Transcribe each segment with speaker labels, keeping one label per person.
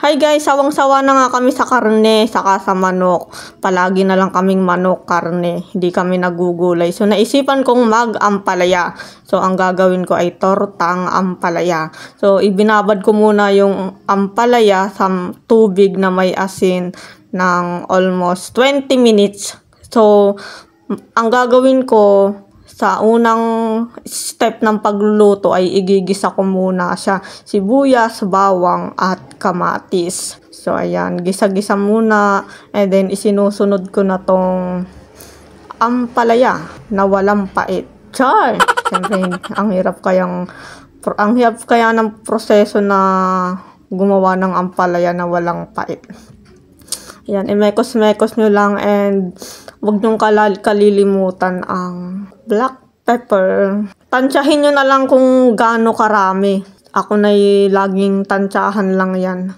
Speaker 1: Hi guys, sawang-sawa na nga kami sa karne, saka sa manok. Palagi na lang kaming manok, karne. Hindi kami nagugulay. So naisipan kong mag-ampalaya. So ang gagawin ko ay tortang ampalaya. So ibinabad ko muna yung ampalaya sa tubig na may asin ng almost 20 minutes. So ang gagawin ko sa unang step ng pagluluto ay igigisa ko muna siya, sibuyas, bawang at kamatis. So ayan, gisa-gisa muna and then isinusunod ko na tong ampalaya na walang pait. Char! Siyempre, ang hirap kaya ng proseso na gumawa ng ampalaya na walang pait. Ayan, imekos-mekos nyo lang and huwag nyong kalilimutan ang black pepper. Tansyahin nyo na lang kung gaano karami. Ako na laging tansyahan lang yan.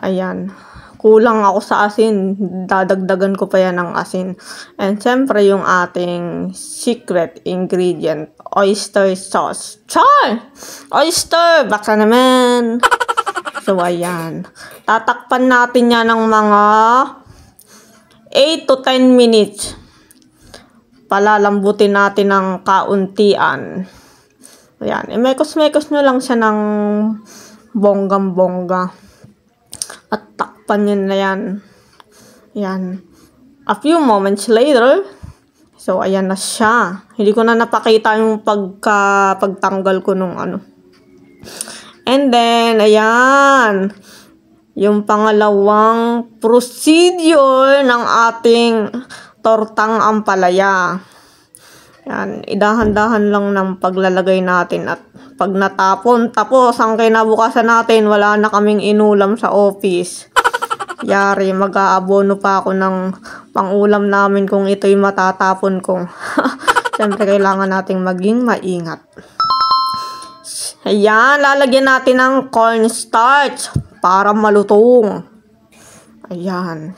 Speaker 1: Ayan. Kulang ako sa asin. Dadagdagan ko pa yan ng asin. And syempre yung ating secret ingredient, oyster sauce. Char! Oyster! Baka naman. So ayan. Tatakpan natin yan ng mga 8 to 10 minutes. Palalambutin natin ng kauntian. Ayan. Imekos-mekos nyo lang siya ng bonggam-bongga. At takpan nyo na yan. Ayan. A few moments later, so ayan na siya. Hindi ko na napakita yung pagtanggal ko nung ano. And then, ayan. Yung pangalawang procedure ng ating tortang ampalaya. Yan, idahan-dahan lang ng paglalagay natin at pag natapon, tapos ang kinabukasan natin, wala na kaming inulam sa office. Yari, mag-aabono pa ako ng pangulam namin kung ito'y matatapon ko. Siyempre, kailangan nating maging maingat. Ayan, lalagyan natin ng cornstarch para malutong. Ayan.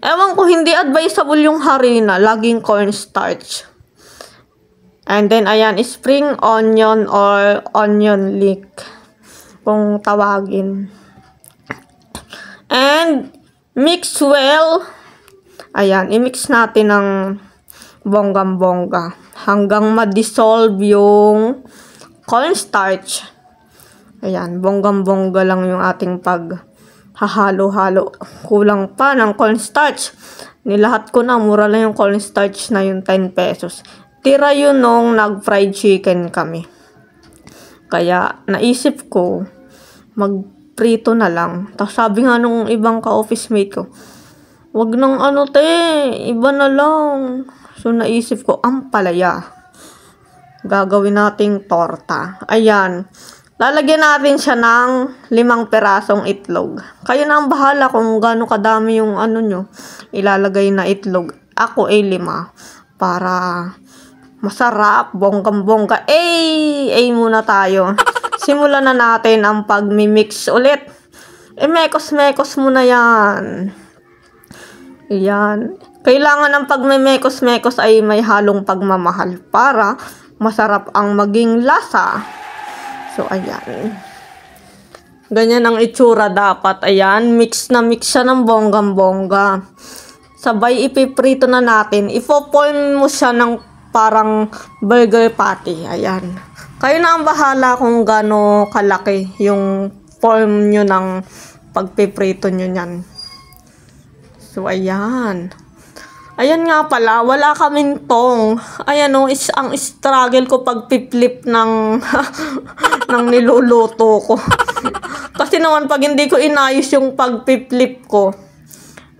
Speaker 1: Ewan ko, hindi advisable yung harina. Laging cornstarch. And then, ayan, spring onion or onion leek. Kung tawagin. And, mix well. Ayan, i-mix natin ng bonggam-bongga. Hanggang ma-dissolve yung cornstarch. Ayan, bonggam-bongga lang yung ating paghahalo-halo. Kulang pa ng cornstarch. Nilahat ko na, mura lang yung cornstarch na yung 10 pesos. Tira yun nung nag-fried chicken kami. Kaya naisip ko, magprito na lang. Tapos sabi nga nung ibang ka-office mate ko, wag nang iba na lang. So naisip ko, ampalaya. Gagawin nating torta. Ayan. Lalagyan natin siya ng 5 perasong itlog. Kayo na ang bahala kung gaano kadami yung nyo ilalagay na itlog. Ako ay 5. Para masarap, bonggang-bongga. Muna tayo. Simulan na natin ang pagmimix ulit. Mekos-mekos muna yan. Ayan. Kailangan ng pagmimekos-mekos ay may halong pagmamahal para masarap ang maging lasa. So, ayan. Ganyan ang itsura dapat. Ayan. Mix na mix siya ng bonggang-bongga. Sabay ipiprito na natin. Ipo-form mo siya ng parang burger patty. Ayan. Kayo na ang bahala kung gaano kalaki yung form nyo ng pagpiprito nyo yan. So, ayan. Ayan nga pala, wala kaming tong. Ayan ang struggle ko pag piplip ng ng niluluto ko. Kasi naman pag hindi ko inayos yung pagpiplip ko,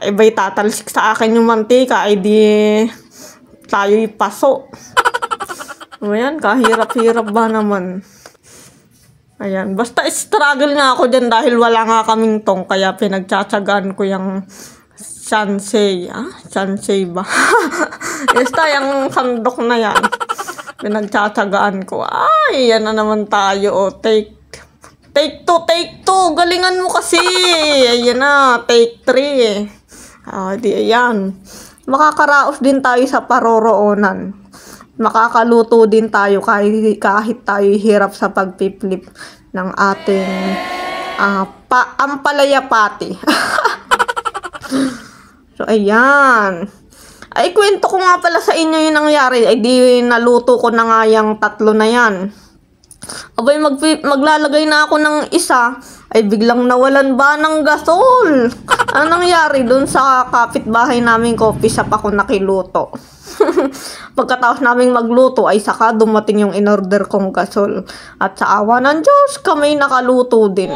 Speaker 1: ay ba'y tatalsik sa akin yung mantika, ay di tayo ipaso. Ayan, kahirap-hirap ba naman. Ayan, basta struggle nga ako dyan dahil wala nga kaming tong, kaya pinagtsatsagaan ko yung Sansei. Sansei ba? Basta yung sandok na yan. Pinagtsatsagaan ko. Ay, yan na naman tayo. Take 2. Galingan mo kasi. Ayan na. Take 3. Di ayan. Makakaraos din tayo sa paroroonan. Makakaluto din tayo kahit tayo hirap sa pagpiplip ng ating Ampalaya Pati. So, ayan. Ay, kwento ko nga pala sa inyo yung nangyari. Ay, di naluto ko na nga yung 3 na yan. Abay, maglalagay na ako ng isa. Ay, biglang nawalan ba ng gasol? Ano nangyari dun sa kapitbahay namin coffee shop ako nakiluto? Pagkatapos naming magluto ay saka dumating yung in-order kong gasol. At sa awa ng Diyos, kami nakaluto din.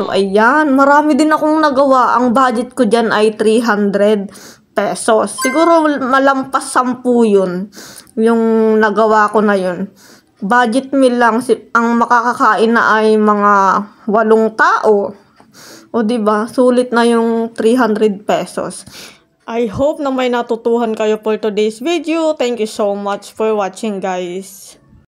Speaker 1: So, ayan. Marami din akong nagawa. Ang budget ko dyan ay 300 pesos. Siguro malampas 10 yun. Yung nagawa ko na yun. Budget meal lang. Ang makakakain na ay mga 8 tao. O diba? Sulit na yung 300 pesos. I hope na may natutuhan kayo for today's video. Thank you so much for watching, guys.